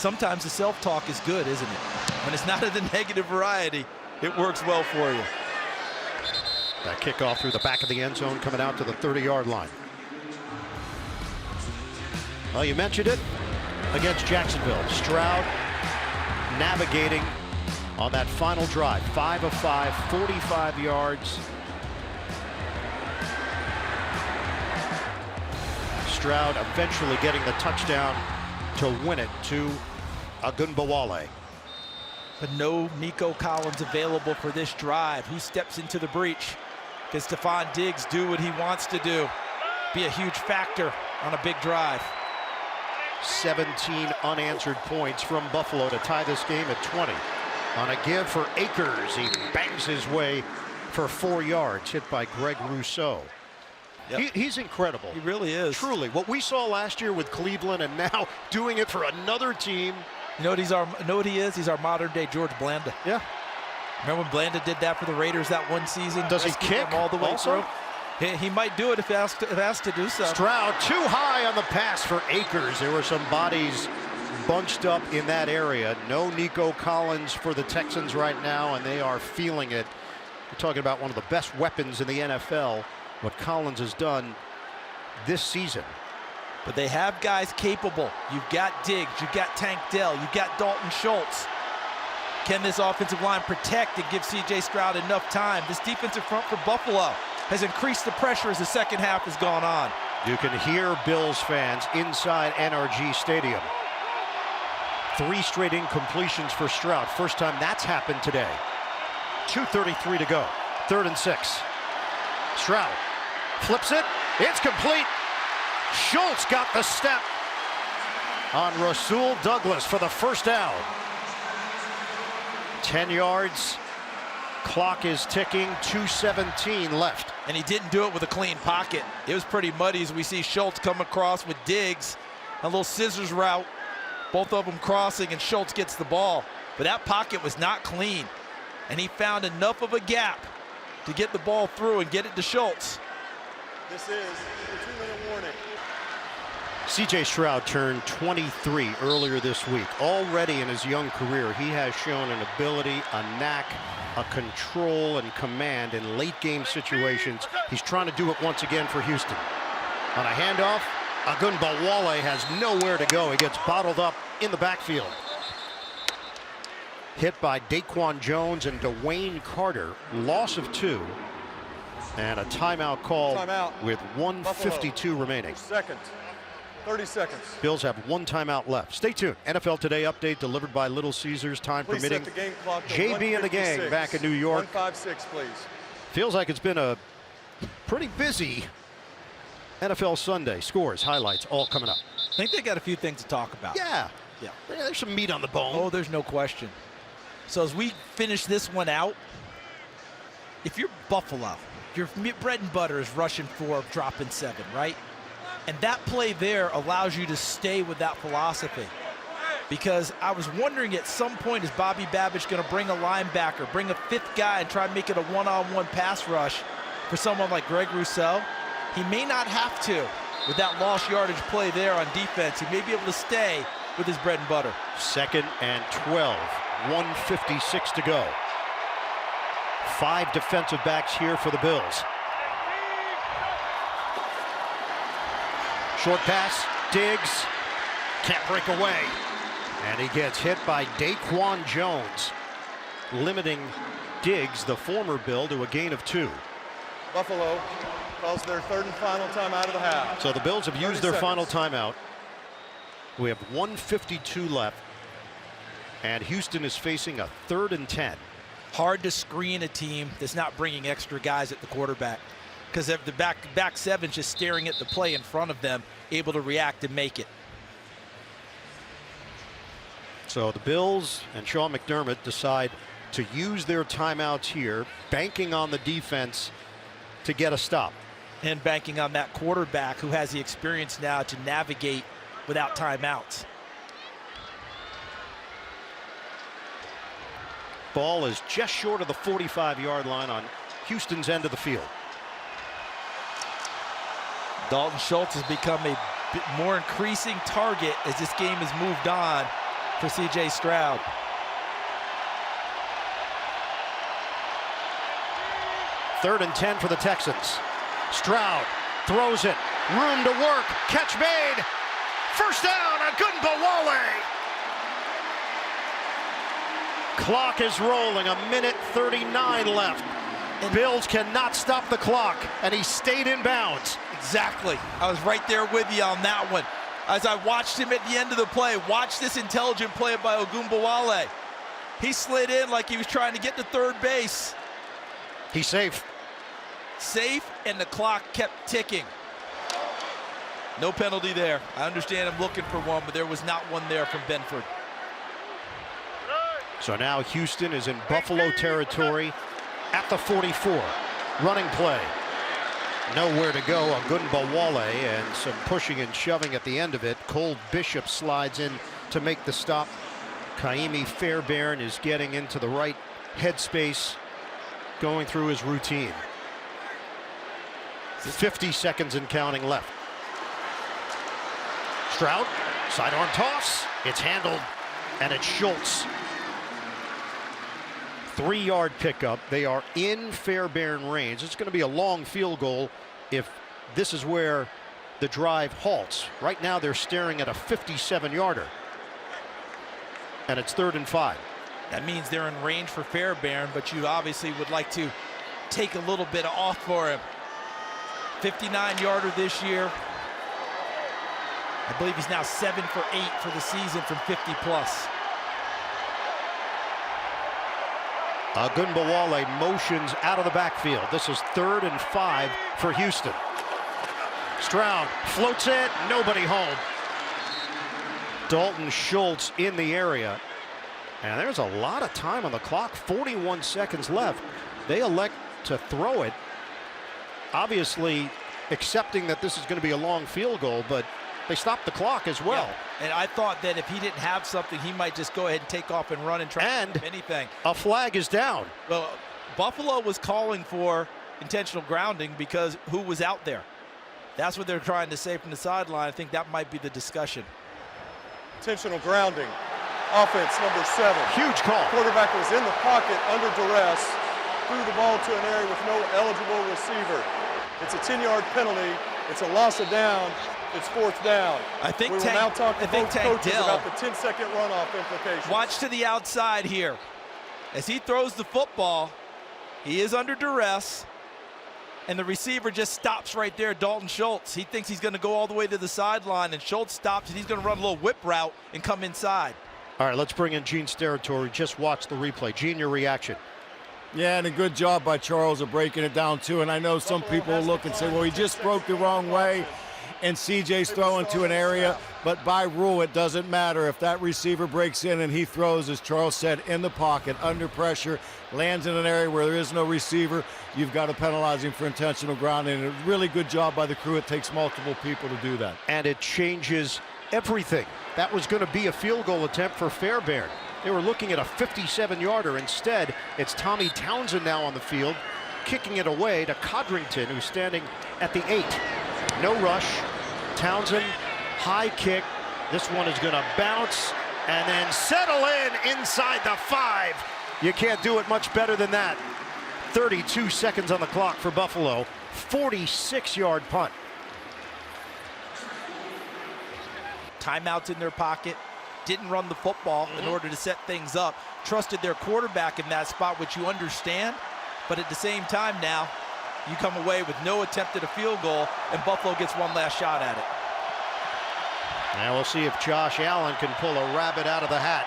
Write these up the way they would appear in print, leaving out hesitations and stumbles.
sometimes the self-talk is good, isn't it? When it's not of the negative variety, it works well for you. That kickoff through the back of the end zone coming out to the 30-yard line. Well, you mentioned it against Jacksonville. Stroud navigating on that final drive. 5 of 5, 45 yards. Stroud eventually getting the touchdown to win it to Agunbowale. But no Nico Collins available for this drive. Who steps into the breach? Can Stephon Diggs do what he wants to do? Be a huge factor on a big drive. 17 unanswered points from Buffalo to tie this game at 20. On a give for Akers, he bangs his way for 4 yards, hit by Greg Rousseau. Yep. He's incredible. He really is. Truly, what we saw last year with Cleveland and now doing it for another team. You know what he is? He's our modern-day George Blanda. Yeah. Remember when Blanda did that for the Raiders that one season? Does he kick all the way also? through? He might do it if asked to do so. Stroud too high on the pass for Akers. There were some bodies bunched up in that area. No Nico Collins for the Texans right now, and they are feeling it. We're talking about one of the best weapons in the NFL, what Collins has done this season. But they have guys capable. You've got Diggs, you've got Tank Dell, you've got Dalton Schultz. Can this offensive line protect and give C.J. Stroud enough time? This defensive front for Buffalo has increased the pressure as the second half has gone on. You can hear Bills fans inside NRG Stadium. 3 straight incompletions for Stroud. First time that's happened today. 2:33 to go. 3rd and 6. Stroud flips it. It's complete. Schultz got the step on Rasul Douglas for the first down. 10 yards. Clock is ticking. 2:17 left. And he didn't do it with a clean pocket. It was pretty muddy as we see Schultz come across with Diggs. A little scissors route. Both of them crossing, and Schultz gets the ball. But that pocket was not clean. And he found enough of a gap to get the ball through and get it to Schultz. This is a 2-minute warning. C.J. Stroud turned 23 earlier this week. Already in his young career, he has shown an ability, a knack, a control and command in late game situations. He's trying to do it once again for Houston. On a handoff, Agunbowale has nowhere to go. He gets bottled up in the backfield. Hit by Daquan Jones and Dwayne Carter. Loss of 2. And a timeout call with 1:52 remaining. Seconds. 30 seconds. Bills have 1 timeout left. Stay tuned. NFL Today update delivered by Little Caesars. Time Please permitting. set the game clock to JB and the gang back in New York. 156, please. Feels like it's been a pretty busy NFL Sunday. Scores, highlights, all coming up. I think they got a few things to talk about. Yeah. There's some meat on the bone. Oh, there's no question. So as we finish this one out, if you're Buffalo, your bread and butter is rushing 4, dropping 7, right? And that play there allows you to stay with that philosophy. Because I was wondering at some point, is Bobby Babbage going to bring a linebacker, bring a 5th guy and try and make it a one-on-one pass rush for someone like Greg Rousseau? He may not have to with that lost yardage play there on defense. He may be able to stay with his bread and butter. 2nd and 12, 1:56 to go. 5 defensive backs here for the Bills. Short pass, Diggs, can't break away. And he gets hit by Daquan Jones, limiting Diggs, the former Bill, to a gain of 2. Buffalo calls their 3rd and final timeout of the half. So the Bills have used their final timeout. We have 1:52 left. And Houston is facing a 3rd and 10. Hard to screen a team that's not bringing extra guys at the quarterback, because if the back 7's just staring at the play in front of them, able to react and make it. So the Bills and Sean McDermott decide to use their timeouts here, banking on the defense to get a stop. And banking on that quarterback who has the experience now to navigate without timeouts. Ball is just short of the 45-yard line on Houston's end of the field. Dalton Schultz has become a bit more increasing target as this game has moved on for C.J. Stroud. Third and 10 for the Texans. Stroud throws it. Room to work. Catch made. First down, Ogunbowale. Clock is rolling. 1:39 left. Bills cannot stop the clock, and he stayed in bounds. Exactly. I was right there with you on that one. As I watched him at the end of the play, watch this intelligent play by Ogunbowale. He slid in like he was trying to get to third base. He's safe. Safe, and the clock kept ticking. No penalty there. I understand I'm looking for one, but there was not one there from Benford. So now Houston is in Buffalo territory at the 44. Running play. Nowhere to go. Ogunbowale, and some pushing and shoving at the end of it. Cole Bishop slides in to make the stop. Ka'imi Fairbairn is getting into the right headspace, going through his routine. 50 seconds and counting left. Stroud, sidearm toss. It's handled, and it's Schultz. 3-yard pickup. They are in Fairbairn range. It's going to be a long field goal if this is where the drive halts. Right now they're staring at a 57-yarder. And it's 3rd and 5. That means they're in range for Fairbairn, but you obviously would like to take a little bit off for him. 59-yarder this year. I believe he's now 7 for 8 for the season from 50 plus. Ogunbowale motions out of the backfield. This is 3rd and 5 for Houston. Stroud floats it, nobody home. Dalton Schultz in the area. And there's a lot of time on the clock, 41 seconds left. They elect to throw it, obviously accepting that this is going to be a long field goal, but they stopped the clock as well. Yeah. And I thought that if he didn't have something, he might just go ahead and take off and run and try to do anything. A flag is down. Well, Buffalo was calling for intentional grounding because who was out there? That's what they're trying to say from the sideline. I think that might be the discussion. Intentional grounding. Offense number 7. Huge call. Quarterback was in the pocket under duress, threw the ball to an area with no eligible receiver. It's a 10-yard penalty. It's a loss of down. It's 4th down. I think we will now talk to both coaches Dell, about the 10-second runoff implications. Watch to the outside here. As he throws the football, he is under duress, and the receiver just stops right there, Dalton Schultz. He thinks he's going to go all the way to the sideline, and Schultz stops, and he's going to run a little whip route and come inside. All right, let's bring in Gene's territory. Just watch the replay. Gene, your reaction. Yeah, and a good job by Charles of breaking it down, too. And I know some people will look and say, well, he just broke the wrong way, and CJ's throwing to an area. But by rule, it doesn't matter. If that receiver breaks in and he throws, as Charles said, in the pocket, under pressure, lands in an area where there is no receiver, you've got to penalize him for intentional grounding. And a really good job by the crew. It takes multiple people to do that. And it changes everything. That was going to be a field goal attempt for Fairbairn. They were looking at a 57-yarder. Instead, it's Tommy Townsend now on the field, kicking it away to Codrington, who's standing at the 8. No rush. Townsend, high kick. This one is going to bounce and then settle in inside the 5. You can't do it much better than that. 32 seconds on the clock for Buffalo. 46-yard punt. Timeouts in their pocket. Didn't run the football in order to set things up. Trusted their quarterback in that spot, which you understand. But at the same time now, you come away with no attempt at a field goal, and Buffalo gets one last shot at it. Now we'll see if Josh Allen can pull a rabbit out of the hat.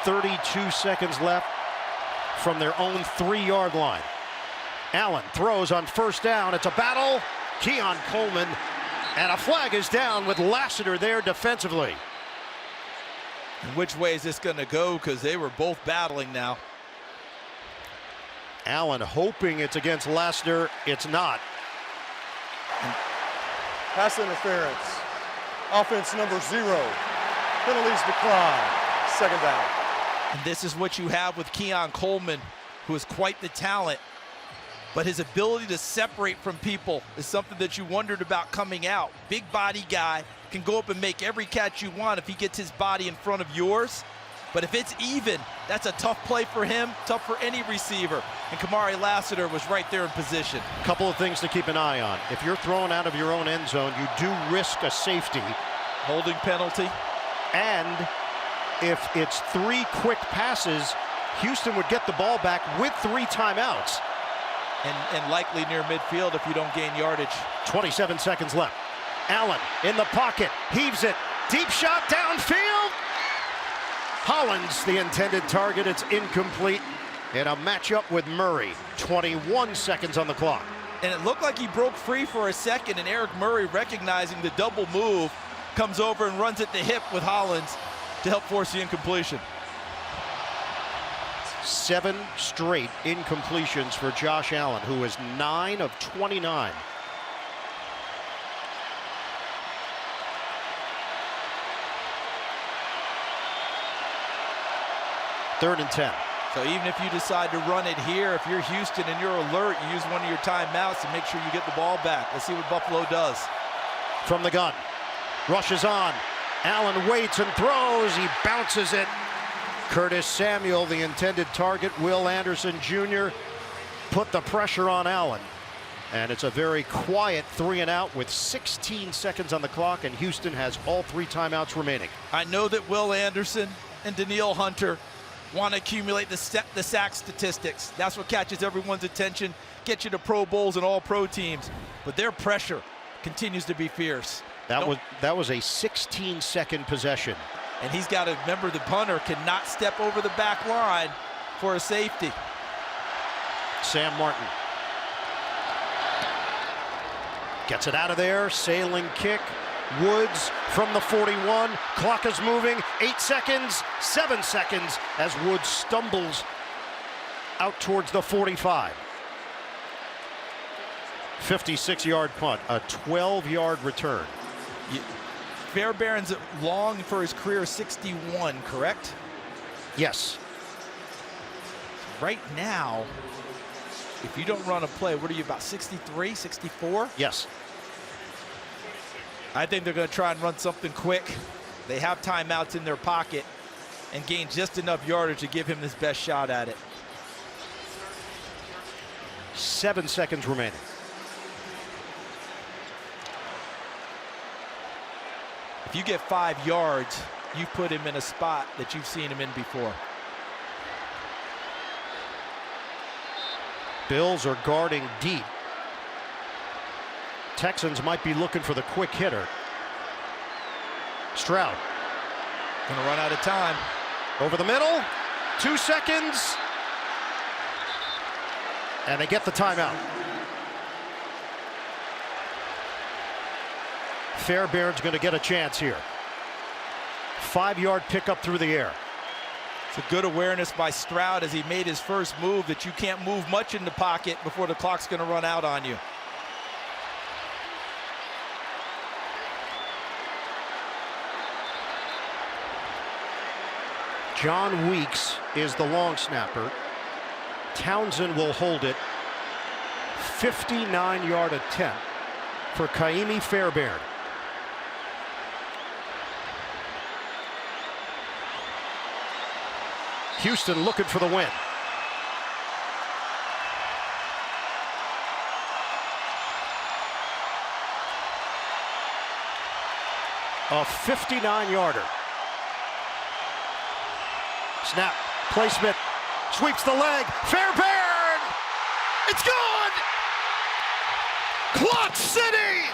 32 seconds left from their own 3-yard line. Allen throws on first down. It's a battle. Keon Coleman. And a flag is down with Lassiter there defensively. And which way is this going to go? Because they were both battling now. Allen hoping it's against Lassiter. It's not. Pass interference. Offense number 0. Penalties decline. 2nd down. And this is what you have with Keon Coleman, who is quite the talent. but his ability to separate from people is something that you wondered about coming out. Big body guy, can go up and make every catch you want if he gets his body in front of yours. But if it's even, that's a tough play for him, tough for any receiver. And Ka'imi Fairbairn was right there in position. A couple of things to keep an eye on. If you're thrown out of your own end zone, you do risk a safety. Holding penalty. And if it's 3 quick passes, Houston would get the ball back with 3 timeouts. And likely near midfield if you don't gain yardage. 27 seconds left. Allen in the pocket, heaves it, deep shot downfield. Hollins, the intended target, it's incomplete. In a matchup with Murray, 21 seconds on the clock. And it looked like he broke free for a second, and Eric Murray, recognizing the double move, comes over and runs at the hip with Hollins to help force the incompletion. 7 straight incompletions for Josh Allen, who is 9 of 29. Third and 10. So even if you decide to run it here, if you're Houston and you're alert, you use one of your timeouts to make sure you get the ball back. Let's see what Buffalo does. From the gun, rushes on. Allen waits and throws. He bounces it. Curtis Samuel, the intended target. Will Anderson Jr. put the pressure on Allen. And it's a very quiet 3 and out with 16 seconds on the clock, and Houston has all 3 timeouts remaining. I know that Will Anderson and Danielle Hunter want to accumulate the sack statistics. That's what catches everyone's attention, gets you to Pro Bowls and all-pro teams. But their pressure continues to be fierce. That was a 16-second possession. And he's got to remember the punter cannot step over the back line for a safety. Sam Martin gets it out of there, sailing kick. Woods from the 41, clock is moving, 8 seconds, 7 seconds as Woods stumbles out towards the 45. 56-yard punt, a 12-yard return. Fairbairn's long for his career 61, correct? Yes. Right now, if you don't run a play, what are you, about 63, 64? Yes. I think they're going to try and run something quick. They have timeouts in their pocket and gain just enough yardage to give him his best shot at it. 7 seconds remaining. If you get 5 yards, you put him in a spot that you've seen him in before. Bills are guarding deep. Texans might be looking for the quick hitter. Stroud. Gonna run out of time. Over the middle. 2 seconds. And they get the timeout. Fairbairn's going to get a chance here. 5-yard pickup through the air. It's a good awareness by Stroud as he made his first move that you can't move much in the pocket before the clock's going to run out on you. John Weeks is the long snapper. Townsend will hold it. 59-yard attempt for Ka'imi Fairbairn. Houston looking for the win. A 59-yarder. Snap, placement, sweeps the leg. Fairbairn! It's good! Clock City!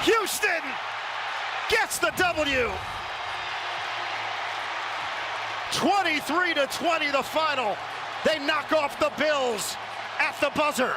Houston gets the W. 23-20 the final. They knock off the Bills at the buzzer.